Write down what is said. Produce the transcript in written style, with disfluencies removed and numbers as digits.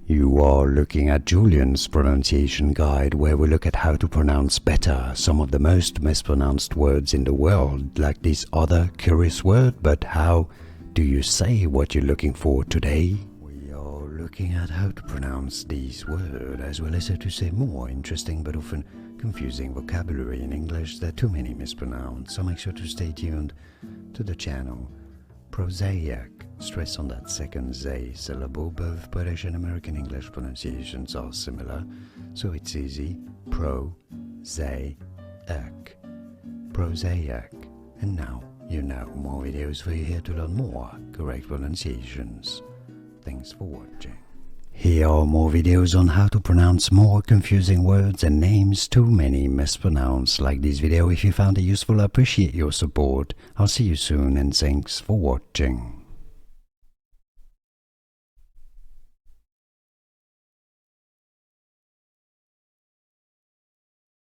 You are looking at Julian's pronunciation guide, where we look at how to pronounce better some of the most mispronounced words in the world, like this other curious word. But how do you say what you're looking for today? We are looking at how to pronounce these words, as well as how to say more interesting but often confusing vocabulary in English that too many mispronounce. So make sure to stay tuned to the channel. Prosaic. Stress on that second Z syllable. Both British and American English pronunciations are similar, so it's easy. Prosaic. Prosaic. And now you know more videos for you here to learn more correct pronunciations. Thanks for watching. Here are more videos on how to pronounce more confusing words and names too many mispronounced. Like this video if you found it useful. I appreciate your support. I'll see you soon and thanks for watching.